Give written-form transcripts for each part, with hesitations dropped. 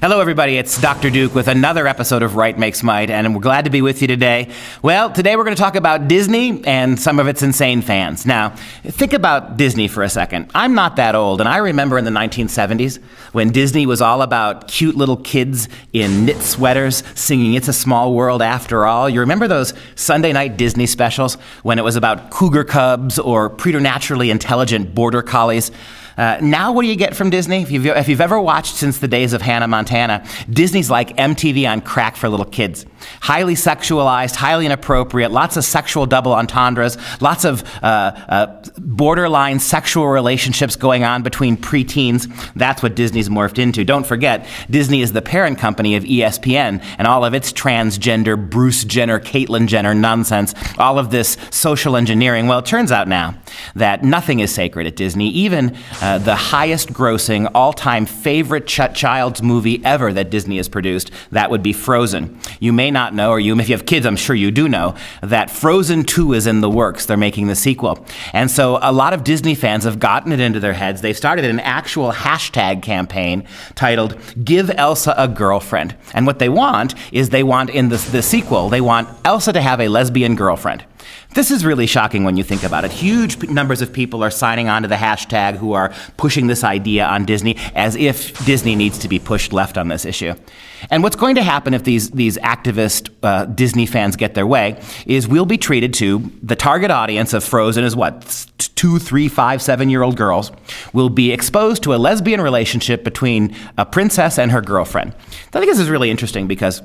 Hello everybody, it's Dr. Duke with another episode of Right Makes Might, and we're glad to be with you today. Well, today we're going to talk about Disney and some of its insane fans. Now, think about Disney for a second. I'm not that old, and I remember in the 1970s when Disney was all about cute little kids in knit sweaters singing It's a Small World After All. You remember those Sunday night Disney specials when it was about cougar cubs or preternaturally intelligent border collies? Now what do you get from Disney? If you've ever watched since the days of Hannah Montana, Disney's like MTV on crack for little kids. Highly sexualized, highly inappropriate, lots of sexual double entendres, lots of borderline sexual relationships going on between preteens. That's what Disney's morphed into. Don't forget, Disney is the parent company of ESPN and all of its transgender Bruce Jenner, Caitlyn Jenner nonsense, all of this social engineering. Well, it turns out now that nothing is sacred at Disney. Even the highest grossing, all-time favorite child's movie ever that Disney has produced, that would be Frozen. You may not know, or if you have kids, I'm sure you do know, that Frozen 2 is in the works. They're making the sequel. And so a lot of Disney fans have gotten it into their heads. They've started an actual hashtag campaign titled Give Elsa a Girlfriend. And what they want is in the sequel, they want Elsa to have a lesbian girlfriend. This is really shocking when you think about it. Huge numbers of people are signing on to the hashtag who are pushing this idea on Disney as if Disney needs to be pushed left on this issue. And what's going to happen if these activist Disney fans get their way is we'll be treated to, the target audience of Frozen is what, 2, 3, 5, 7-year-old girls, will be exposed to a lesbian relationship between a princess and her girlfriend. I think this is really interesting because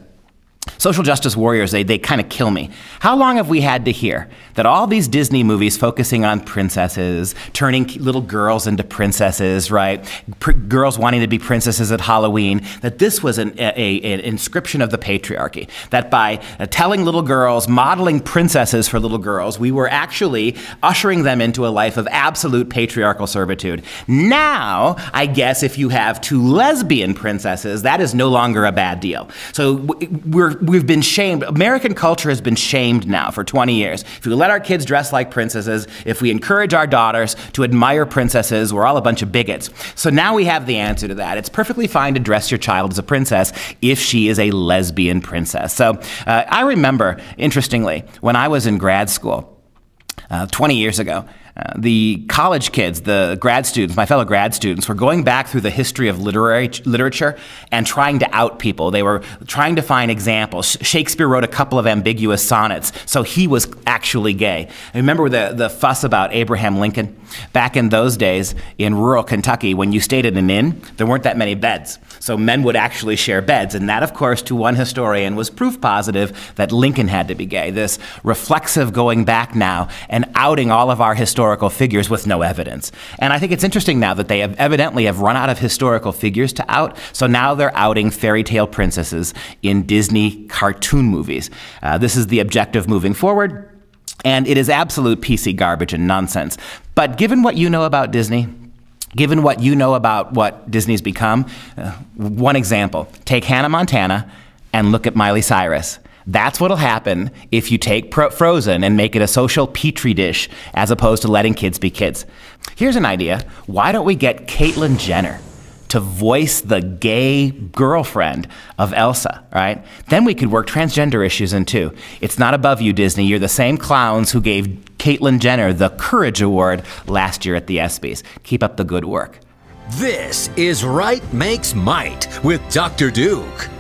social justice warriors, they kind of kill me. How long have we had to hear that all these Disney movies focusing on princesses, turning little girls into princesses, right? Girls wanting to be princesses at Halloween, that this was an inscription of the patriarchy. That by telling little girls, modeling princesses for little girls, we were actually ushering them into a life of absolute patriarchal servitude. Now, I guess if you have 2 lesbian princesses, that is no longer a bad deal. So we've been shamed. American culture has been shamed now for 20 years. If we let our kids dress like princesses, if we encourage our daughters to admire princesses, we're all a bunch of bigots. So now we have the answer to that. It's perfectly fine to dress your child as a princess if she is a lesbian princess. So I remember, interestingly, when I was in grad school 20 years ago, the college kids, the grad students, my fellow grad students, were going back through the history of literature and trying to out people. They were trying to find examples. Shakespeare wrote a couple of ambiguous sonnets, so he was actually gay. I remember the fuss about Abraham Lincoln. Back in those days, in rural Kentucky, when you stayed at an inn, there weren't that many beds. So men would actually share beds, and that, of course, to one historian, was proof positive that Lincoln had to be gay. This reflexive going back now and outing all of our historical figures with no evidence. And I think it's interesting now that they have evidently run out of historical figures to out, so now they're outing fairy tale princesses in Disney cartoon movies. This is the objective moving forward, and it is absolute PC garbage and nonsense. But given what you know about Disney, given what you know about what Disney's become, one example, take Hannah Montana and look at Miley Cyrus. That's what'll happen if you take Frozen and make it a social petri dish as opposed to letting kids be kids. Here's an idea. Why don't we get Caitlyn Jenner to voice the gay girlfriend of Elsa, right? Then we could work transgender issues in too. It's not above you, Disney. You're the same clowns who gave Caitlyn Jenner the Courage Award last year at the ESPYs. Keep up the good work. This is Right Makes Might with Dr. Duke.